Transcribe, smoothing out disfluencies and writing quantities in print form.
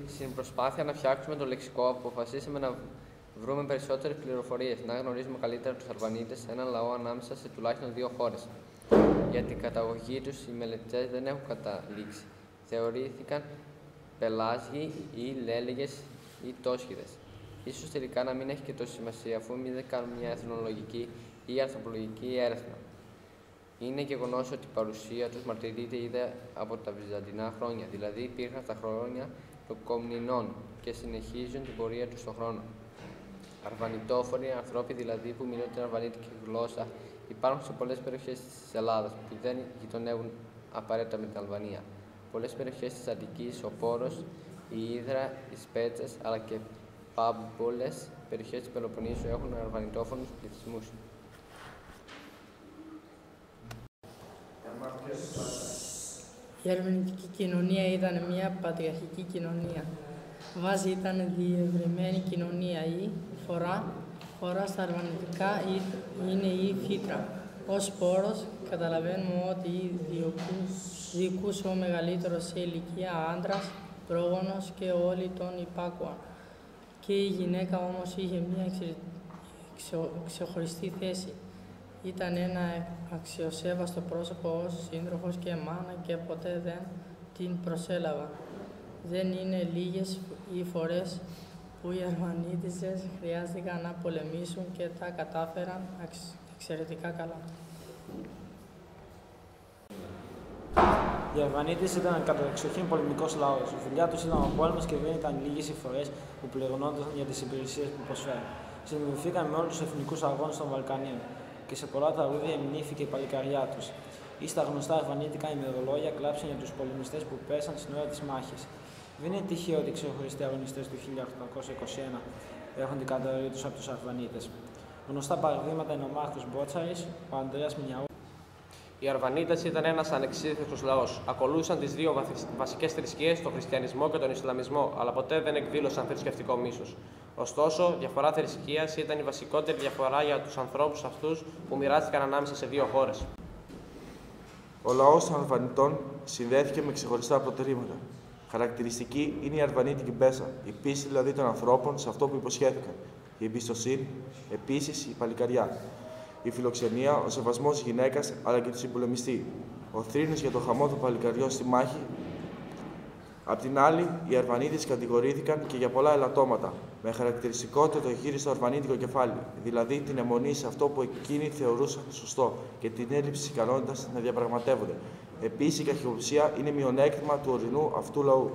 Στην προσπάθεια να φτιάξουμε το λεξικό, αποφασίσαμε να βρούμε περισσότερες πληροφορίες, να γνωρίζουμε καλύτερα τους Αρβανίτες, έναν λαό ανάμεσα σε τουλάχιστον 2 χώρες. Για την καταγωγή τους, οι μελετητές δεν έχουν καταλήξει. Θεωρήθηκαν πελάσγοι ή λέλεγες ή τόσχηδες. Ίσως τελικά να μην έχει και τόση σημασία, αφού εμείς δεν κάνουμε μια εθνολογική ή ανθρωπολογική έρευνα. Είναι γεγονός ότι η παρουσία τους μαρτυρείται ήδη από τα βυζαντινά χρόνια, δηλαδή υπήρχαν στα χρόνια των Κομνηνών και συνεχίζουν την πορεία τους στον χρόνο. Αρβανιτόφωνοι, ανθρώποι δηλαδή που μιλούν την αρβανίτικη γλώσσα, υπάρχουν σε πολλές περιοχές της Ελλάδας που δεν γειτονεύουν απαραίτητα με την Αλβανία. Πολλές περιοχές της Αττικής, ο Πόρος, η Ύδρα, οι Σπέτσες αλλά και πάμπολες περιοχές της Πελοποννήσου έχουν αρβανιτόφωνους πληθυσμούς. Η αρμενική κοινωνία ήταν μια πατριαρχική κοινωνία. Βάση ήταν διευρυμένη κοινωνία. Η φορά στα αρβανιτικά είναι η φύτρα. Ως πόρος καταλαβαίνουμε ότι διοικούσε ο μεγαλύτερος σε ηλικία άντρας, πρόγονος και όλοι τον υπάκουαν. Και η γυναίκα όμως είχε μια ξεχωριστή θέση. Ήταν ένα αξιοσέβαστο πρόσωπο ως σύντροφος και μάνα και ποτέ δεν την προσέλαβαν. Δεν είναι λίγες οι φορές που οι Αρβανίτισσες χρειάστηκαν να πολεμήσουν και τα κατάφεραν εξαιρετικά καλά. Οι Αρβανίτες ήταν κατεξοχήν πολεμικός λαός. Η δουλειά τους ήταν ο πόλεμος και δεν ήταν λίγες οι φορές που πληρωνόντουσαν για τις υπηρεσίες που προσφέρουν. Συνδεθήκαν με όλους τους εθνικούς αγώνες των Βαλκανίων και σε πολλά τραγούδια μνήθηκε η παλικαριά τους. Ή στα γνωστά αρβανίτικα ημερολόγια κλάψαν για τους πολεμιστές που πέσαν στην ώρα της μάχης. Δεν είναι τυχαίο ότι οι ξεχωριστοί αγωνιστές του 1821 έχουν την καταγωγή τους από τους Αρβανίτες. Γνωστά παραδείγματα είναι ο Μάρκος Μπότσαρης, ο Ανδρέας Μινιαού. Οι Αρβανίτες ήταν ένας ανεξίθετος λαός. Ακολούσαν τις δύο βασικές θρησκείες, τον χριστιανισμό και τον Ισλαμισμό, αλλά ποτέ δεν εκδήλωσαν θρησκευτικό μίσος. Ωστόσο, διαφορά θρησκείας ήταν η βασικότερη διαφορά για τους ανθρώπους αυτούς που μοιράστηκαν ανάμεσα σε 2 χώρες. Ο λαός των Αρβανιτών συνδέθηκε με ξεχωριστά προτερήματα. Χαρακτηριστική είναι η αρβανίτικη μπέσα, η πίστη δηλαδή των ανθρώπων σε αυτό που υποσχέθηκαν, η εμπιστοσύνη, επίσης η παλικαριά, η φιλοξενία, ο σεβασμός της γυναίκας αλλά και του συμπολεμιστή, ο θρήνος για το χαμό των παλικαριών στη μάχη. Απ' την άλλη, οι Αρβανίτες κατηγορήθηκαν και για πολλά ελαττώματα, με χαρακτηριστικότητα το χείριστο αρβανίτικο κεφάλι, δηλαδή την αιμονή σε αυτό που εκείνοι θεωρούσαν σωστό και την έλλειψη της ικανότητας να διαπραγματεύονται. Επίσης, η καχυποψία είναι μειονέκτημα του ορεινού αυτού λαού.